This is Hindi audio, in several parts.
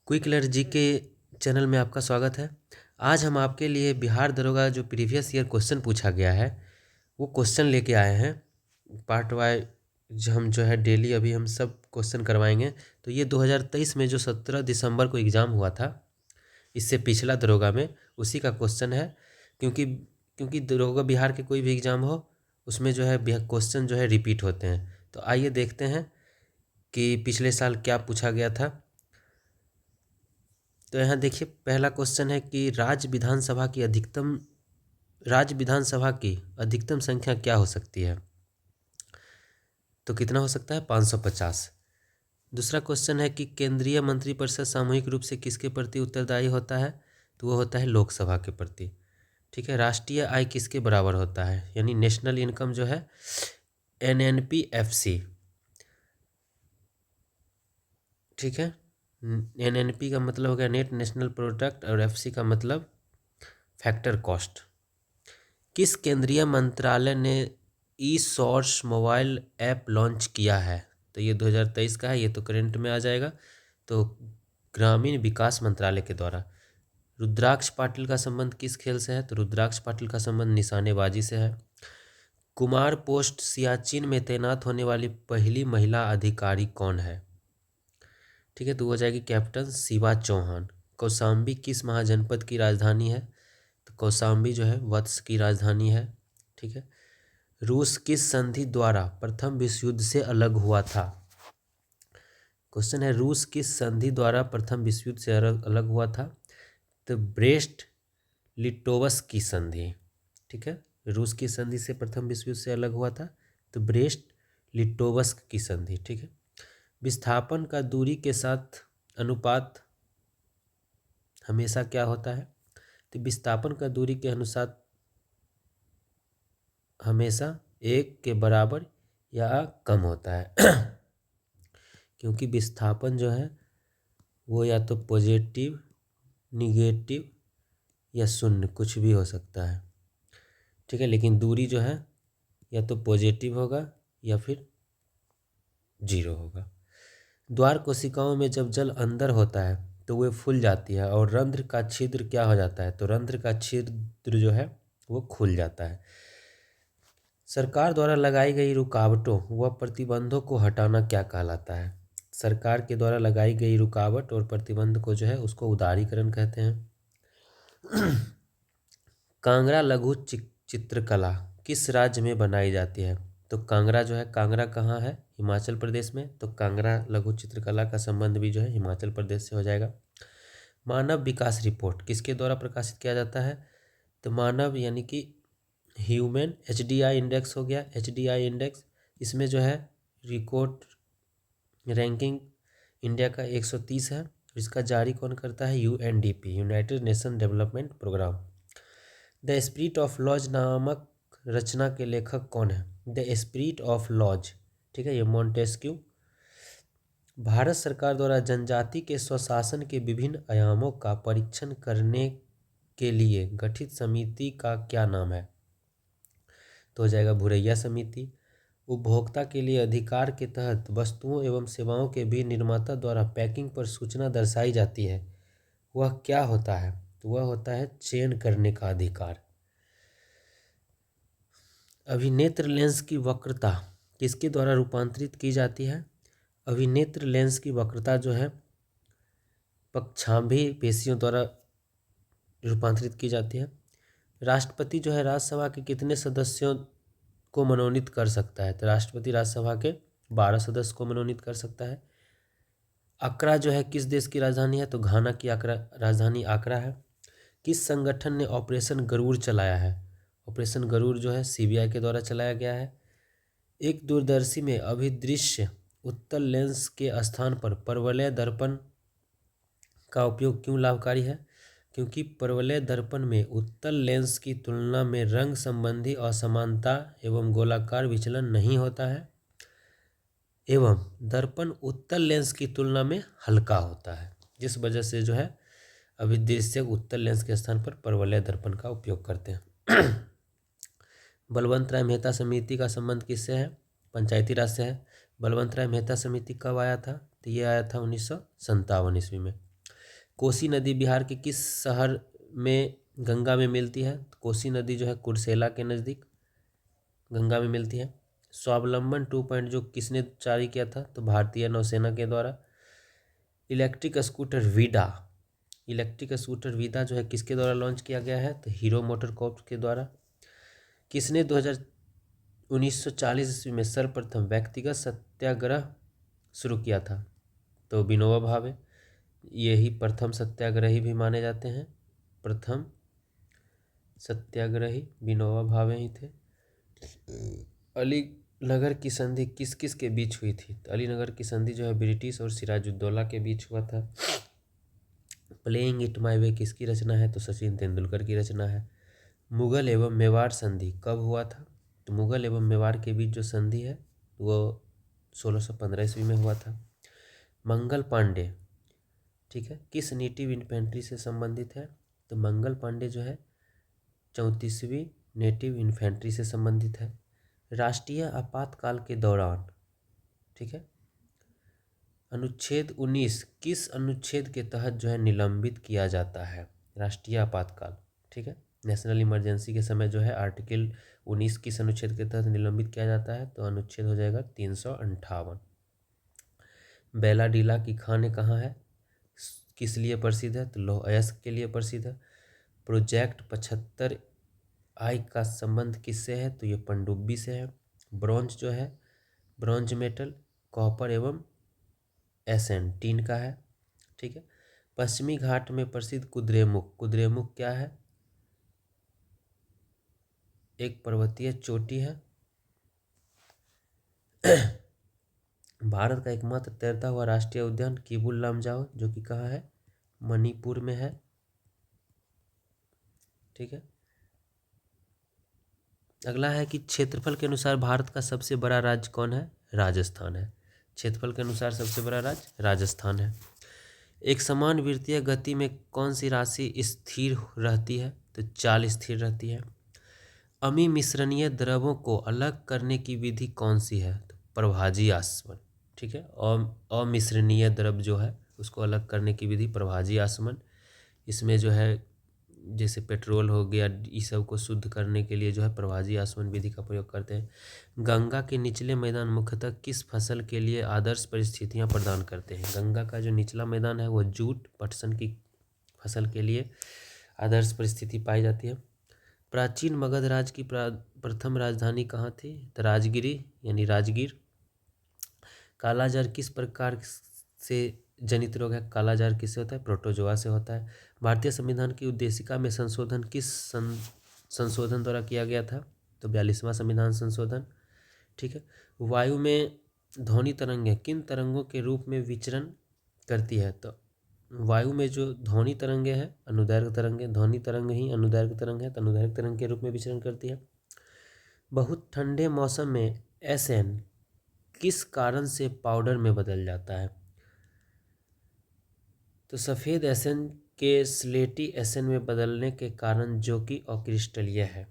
क्विक लर्न जी के चैनल में आपका स्वागत है। आज हम आपके लिए बिहार दरोगा जो प्रीवियस ईयर क्वेश्चन पूछा गया है वो क्वेश्चन लेके आए हैं। पार्ट वाइज हम जो है डेली अभी हम सब क्वेश्चन करवाएंगे। तो ये 2023 में जो 17 दिसंबर को एग्ज़ाम हुआ था, इससे पिछला दरोगा में उसी का क्वेश्चन है। क्योंकि दरोगा बिहार के कोई भी एग्ज़ाम हो उसमें जो है क्वेश्चन जो है रिपीट होते हैं। तो आइए देखते हैं कि पिछले साल क्या पूछा गया था। तो यहाँ देखिए, पहला क्वेश्चन है कि राज्य विधानसभा की अधिकतम संख्या क्या हो सकती है। तो कितना हो सकता है, 550। दूसरा क्वेश्चन है कि केंद्रीय मंत्रिपरिषद सामूहिक रूप से किसके प्रति उत्तरदायी होता है। तो वो होता है लोकसभा के प्रति। ठीक है। राष्ट्रीय आय किसके बराबर होता है, यानी नेशनल इनकम जो है NNP-FC। ठीक है। NNP का मतलब हो गया नेट नेशनल प्रोडक्ट और FC का मतलब फैक्टर कॉस्ट। किस केंद्रीय मंत्रालय ने ई सोर्स मोबाइल ऐप लॉन्च किया है। तो ये 2023 का है, ये तो करंट में आ जाएगा। तो ग्रामीण विकास मंत्रालय के द्वारा। रुद्राक्ष पाटिल का संबंध किस खेल से है। तो रुद्राक्ष पाटिल का संबंध निशानेबाजी से है। कुमार पोस्ट सियाचिन में तैनात होने वाली पहली महिला अधिकारी कौन है। ठीक है, तो हो जाएगी कैप्टन शिवा चौहान। कौशाम्बी किस महाजनपद की राजधानी है। तो कौशाम्बी जो है वत्स की राजधानी है। ठीक है। रूस किस संधि द्वारा प्रथम विश्व युद्ध से अलग हुआ था। क्वेश्चन है, रूस किस संधि द्वारा प्रथम विश्व युद्ध से अलग हुआ था। तो ब्रेस्ट लिटोवस्क की संधि। ठीक है, रूस की संधि से प्रथम विश्व युद्ध से अलग हुआ था तो ब्रेस्ट लिटोवस्क की संधि। ठीक है। विस्थापन का दूरी के साथ अनुपात हमेशा क्या होता है। तो विस्थापन का दूरी के अनुसार हमेशा 1 के बराबर या कम होता है क्योंकि विस्थापन जो है वो या तो पॉजिटिव, निगेटिव या शून्य कुछ भी हो सकता है। ठीक है, लेकिन दूरी जो है या तो पॉजिटिव होगा या फिर 0 होगा। द्वार कोशिकाओं में जब जल अंदर होता है तो वे फूल जाती है और रंध्र का छिद्र क्या हो जाता है। तो रंध्र का छिद्र जो है वो खुल जाता है। सरकार द्वारा लगाई गई रुकावटों व प्रतिबंधों को हटाना क्या कहलाता है। सरकार के द्वारा लगाई गई रुकावट और प्रतिबंध को जो है उसको उदारीकरण कहते हैं। कांगड़ा लघु चित्रकला किस राज्य में बनाई जाती है। तो कांगड़ा जो है, कांगड़ा कहाँ है, हिमाचल प्रदेश में। तो कांगड़ा लघु चित्रकला का संबंध भी जो है हिमाचल प्रदेश से हो जाएगा। मानव विकास रिपोर्ट किसके द्वारा प्रकाशित किया जाता है। तो मानव यानी कि ह्यूमन HDI इंडेक्स हो गया। HDI इंडेक्स, इसमें जो है रिकॉर्ड रैंकिंग इंडिया का 130 है। इसका जारी कौन करता है, UNDP, United Nation Development Programme. The spirit of laws नामक रचना के लेखक कौन है। द स्पिरिट ऑफ लॉज, ठीक है, ये मॉन्टेस्क्यू। भारत सरकार द्वारा जनजाति के स्वशासन के विभिन्न आयामों का परीक्षण करने के लिए गठित समिति का क्या नाम है। तो हो जाएगा भुरैया समिति। उपभोक्ता के लिए अधिकार के तहत वस्तुओं एवं सेवाओं के भी निर्माता द्वारा पैकिंग पर सूचना दर्शाई जाती है, वह क्या होता है। तो वह होता है चयन करने का अधिकार। अभिनेत्र लेंस की वक्रता किसके द्वारा रूपांतरित की जाती है। अभिनेत्र लेंस की वक्रता जो है पक्षांभी पेशियों द्वारा रूपांतरित की जाती है। राष्ट्रपति जो है राज्यसभा के कितने सदस्यों को मनोनीत कर सकता है। तो राष्ट्रपति राज्यसभा के 12 सदस्य को मनोनीत कर सकता है। अक्रा जो है किस देश की राजधानी है। तो घाना की राजधानी आकरा है। किस संगठन ने ऑपरेशन गरुड़ चलाया है। ऑपरेशन गरुड़ जो है CBI के द्वारा चलाया गया है। एक दूरदर्शी में अभिदृश्य उत्तल लेंस के स्थान पर परवलय दर्पण का उपयोग क्यों लाभकारी है। क्योंकि परवलय दर्पण में उत्तल लेंस की तुलना में रंग संबंधी असमानता एवं गोलाकार विचलन नहीं होता है एवं दर्पण उत्तल लेंस की तुलना में हल्का होता है, जिस वजह से जो है अभिदृश्य उत्तल लेंस के स्थान पर परवलय दर्पण का उपयोग करते हैं। बलवंत राय मेहता समिति का संबंध किससे है। पंचायती राज से है। बलवंत राय मेहता समिति कब आया था। तो ये आया था 1957 ईस्वी में। कोसी नदी बिहार के किस शहर में गंगा में मिलती है? तो कोसी नदी जो है कुर्सेला के नज़दीक गंगा में मिलती है। स्वावलंबन 2 जो किसने जारी किया था? तो भारतीय नौसेना के द्वारा। Electric scooter Vida, electric scooter Vida जो है किसके द्वारा लॉन्च किया गया है? तो हीरो मोटर कॉर्प के द्वारा। किसने 1940 ईस्वी में सर्वप्रथम व्यक्तिगत सत्याग्रह शुरू किया था? तो विनोबा भावे। यही प्रथम सत्याग्रही भी माने जाते हैं। प्रथम सत्याग्रही विनोबा भावे ही थे। अलीनगर की संधि किस किस के बीच हुई थी? तो अलीनगर की संधि जो है ब्रिटिश और सिराजुद्दौला के बीच हुआ था। प्लेइंग इट माई वे किसकी रचना है? तो सचिन तेंदुलकर की रचना है। मुगल एवं मेवाड़ संधि कब हुआ था? तो मुगल एवं मेवाड़ के बीच जो संधि है वो 1615 ईस्वी में हुआ था। मंगल पांडे, ठीक है, किस नेटिव इन्फेंट्री से संबंधित है? तो मंगल पांडे जो है 34वीं नेटिव इन्फेंट्री से संबंधित है। राष्ट्रीय आपातकाल के दौरान, ठीक है, अनुच्छेद 19 किस अनुच्छेद के तहत जो है निलंबित किया जाता है? राष्ट्रीय आपातकाल, ठीक है, नेशनल इमरजेंसी के समय जो है आर्टिकल 19 किस अनुच्छेद के तहत निलंबित किया जाता है? तो अनुच्छेद हो जाएगा 358। बेलाडीला की खानें कहाँ है? किस लिए प्रसिद्ध है? तो लौह अयस्क के लिए प्रसिद्ध है। प्रोजेक्ट 75 आई का संबंध किससे है? तो ये पनडुब्बी से है। ब्रॉन्ज जो है, ब्रॉन्ज मेटल कॉपर एवं एसएन टीन का है, ठीक है। पश्चिमी घाट में प्रसिद्ध कुद्रेमुख, कुद्रेमुख क्या है? एक पर्वतीय चोटी है। भारत का एकमात्र तैरता हुआ राष्ट्रीय उद्यान किबुल लामजाओ जो कि कहाँ है? मणिपुर में है, ठीक है। अगला है कि क्षेत्रफल के अनुसार भारत का सबसे बड़ा राज्य कौन है? राजस्थान है। क्षेत्रफल के अनुसार सबसे बड़ा राज्य राजस्थान है। एक समान वृत्तीय गति में कौन सी राशि स्थिर रहती है? तो चाल स्थिर रहती है। अमी मिश्रणीय द्रवों को अलग करने की विधि कौन सी है? तो प्रभाजी आसवन, ठीक है। अमिश्रणीय द्रव जो है उसको अलग करने की विधि प्रभाजी आसवन। इसमें जो है जैसे पेट्रोल हो गया, इस सब को शुद्ध करने के लिए जो है प्रभाजी आसवन विधि का प्रयोग करते हैं। गंगा के निचले मैदान मुख्यतः किस फसल के लिए आदर्श परिस्थितियां प्रदान करते हैं? गंगा का जो निचला मैदान है वो जूट पटसन की फसल के लिए आदर्श परिस्थिति पाई जाती है। प्राचीन मगध राज की प्रथम राजधानी कहाँ थी? तो राजगिरी यानी राजगीर। कालाजार किस प्रकार से जनित रोग है? कालाजार किससे होता है? प्रोटोजोआ से होता है। भारतीय संविधान की उद्देशिका में संशोधन किस संशोधन द्वारा किया गया था? तो 42वां संविधान संशोधन, ठीक है। वायु में ध्वनि तरंगें किन तरंगों के रूप में विचरण करती है? तो वायु में जो ध्वनि तरंगें हैं अनुदैर्घ्य तरंगें, ध्वनि तरंग ही अनुदैर्घ्य तरंग है तो अनुदैर्घ्य तरंग के रूप में विचरण करती है। बहुत ठंडे मौसम में एसएन किस कारण से पाउडर में बदल जाता है? तो सफ़ेद एसएन के स्लेटी एसएन में बदलने के कारण जो कि अक्रिस्टलीय है।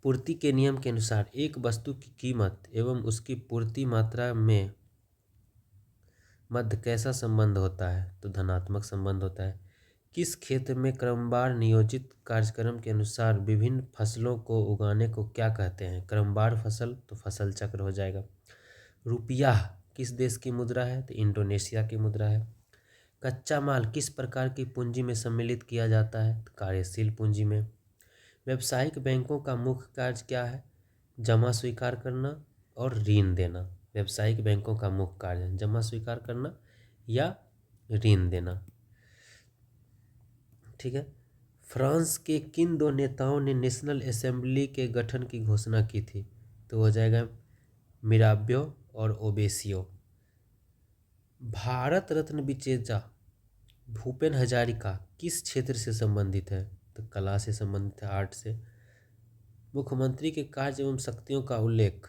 पूर्ति के नियम के अनुसार एक वस्तु की कीमत एवं उसकी पूर्ति मात्रा में मध्य कैसा संबंध होता है? तो धनात्मक संबंध होता है। किस क्षेत्र में क्रमवार नियोजित कार्यक्रम के अनुसार विभिन्न फसलों को उगाने को क्या कहते हैं? क्रमवार फसल, तो फसल चक्र हो जाएगा। रुपया किस देश की मुद्रा है? तो इंडोनेशिया की मुद्रा है। कच्चा माल किस प्रकार की पूंजी में सम्मिलित किया जाता है? तो कार्यशील पूंजी में। व्यावसायिक बैंकों का मुख्य कार्य क्या है? जमा स्वीकार करना और ऋण देना। व्यावसायिक बैंकों का मुख्य कार्य है जमा स्वीकार करना या ऋण देना, ठीक है। फ्रांस के किन दो नेताओं ने नेशनल असेंबली के गठन की घोषणा की थी? तो हो जाएगा मिराबियो और ओबेसियो। भारत रत्न विजेता भूपेन हजारिका किस क्षेत्र से संबंधित है? तो कला से संबंधित है, आर्ट से। मुख्यमंत्री के कार्य एवं शक्तियों का उल्लेख,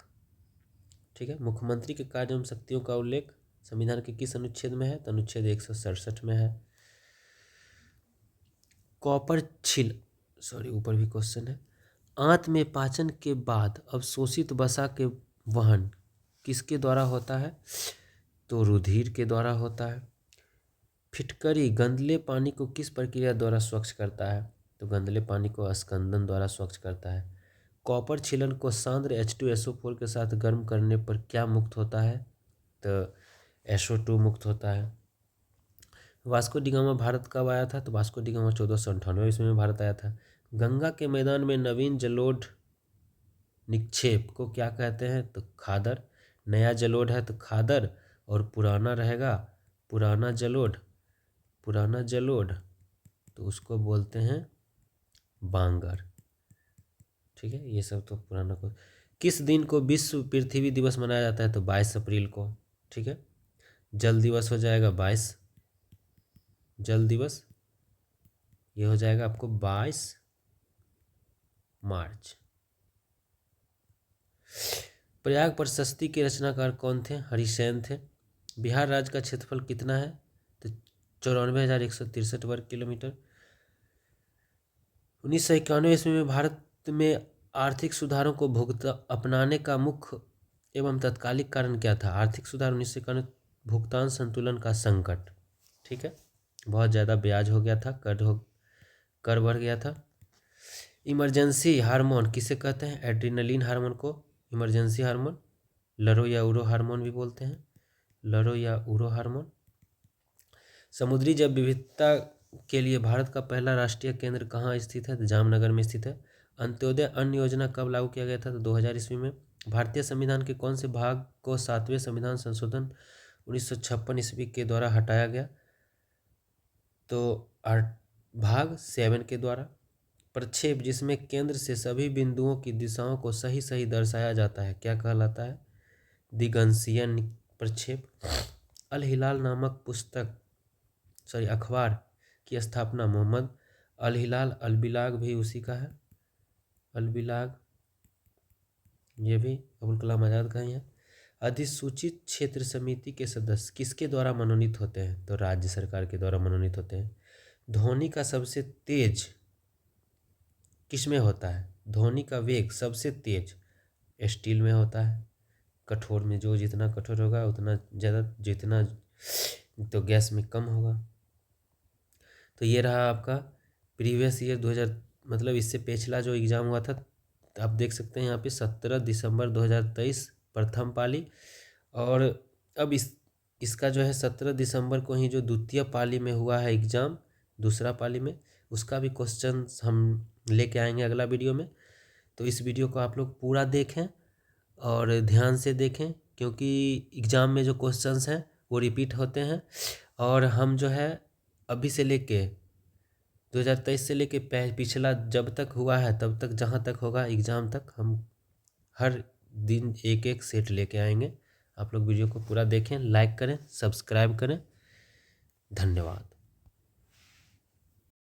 ठीक है, मुख्यमंत्री के कार्य एवं शक्तियों का उल्लेख संविधान के किस अनुच्छेद में है? तो अनुच्छेद 167 में है। कॉपर छिल, ऊपर भी क्वेश्चन है। आंत में पाचन के बाद अवशोषित वसा के वहन किसके द्वारा होता है? तो रुधिर के द्वारा होता है। फिटकरी गंदले पानी को किस प्रक्रिया द्वारा स्वच्छ करता है? तो गंदले पानी को स्कंदन द्वारा स्वच्छ करता है। कॉपर छीलन को सांद्र H2SO4 के साथ गर्म करने पर क्या मुक्त होता है? तो SO2 मुक्त होता है। वास्को डी गामा भारत कब आया था? तो वास्को डी गामा 1498 ईस्वी में भारत आया था। गंगा के मैदान में नवीन जलोढ़ निक्षेप को क्या कहते हैं? तो खादर। नया जलोढ़ है तो खादर, और पुराना रहेगा पुराना जलोढ़ तो उसको बोलते हैं बांगर। ठीक है, ये सब तो पुराना को। किस दिन को विश्व पृथ्वी दिवस मनाया जाता है? तो 22 अप्रैल को। ठीक है, जल दिवस हो जाएगा 22 जल दिवस, ये हो जाएगा आपको 22 मार्च। प्रयाग प्रशस्ति के रचनाकार कौन थे? हरिसेन थे। बिहार राज्य का क्षेत्रफल कितना है? तो 94,163 वर्ग किलोमीटर। 1991 ईस्वी में भारत में आर्थिक सुधारों को अपनाने का मुख्य एवं तत्कालिक कारण क्या था? आर्थिक सुधार 1991, भुगतान संतुलन का संकट। ठीक है, बहुत ज़्यादा ब्याज हो गया था, कर बढ़ गया था। इमरजेंसी हार्मोन किसे कहते हैं? एड्रीनलिन हार्मोन को इमरजेंसी हार्मोन, लरो या उरो हार्मोन भी बोलते हैं, लरो या उरो हार्मोन। समुद्री जैव विविधता के लिए भारत का पहला राष्ट्रीय केंद्र कहाँ स्थित है? तो जामनगर में स्थित है। अंत्योदय अन्न योजना कब लागू किया गया था? तो 2000 ईस्वी में। भारतीय संविधान के कौन से भाग को 7वें संविधान संशोधन 1956 ईस्वी के द्वारा हटाया गया? तो भाग 7 के द्वारा। प्रक्षेप जिसमें केंद्र से सभी बिंदुओं की दिशाओं को सही सही दर्शाया जाता है क्या कहलाता है? दिगंशीय प्रक्षेप। अल हिलाल नामक अखबार की स्थापना मोहम्मद अल हिलाल, अलबिलाग भी उसी का है, अलबिलाग ये भी अबुल कलाम आज़ाद का ही है। अधिसूचित क्षेत्र समिति के सदस्य किसके द्वारा मनोनीत होते हैं? तो राज्य सरकार के द्वारा मनोनीत होते हैं। ध्वनि का सबसे तेज किस में होता है? ध्वनि का वेग सबसे तेज स्टील में होता है। कठोर में जो जितना कठोर होगा उतना ज़्यादा, जितना तो गैस में कम होगा। तो ये रहा आपका प्रीवियस ईयर 2000, मतलब इससे पिछला जो एग्ज़ाम हुआ था आप देख सकते हैं यहाँ पे 17 दिसंबर 2023 प्रथम पाली, और अब इसका जो है 17 दिसंबर को ही जो द्वितीय पाली में हुआ है एग्ज़ाम, दूसरा पाली में, उसका भी क्वेश्चन हम लेके आएंगे अगला वीडियो में। तो इस वीडियो को आप लोग पूरा देखें और ध्यान से देखें, क्योंकि एग्ज़ाम में जो क्वेश्चंस हैं वो रिपीट होते हैं, और हम जो है अभी से लेके 2023 से लेके पिछला जब तक हुआ है तब तक, जहाँ तक होगा एग्ज़ाम तक, हम हर दिन एक एक सेट लेके आएंगे। आप लोग वीडियो को पूरा देखें, लाइक करें, सब्सक्राइब करें। धन्यवाद।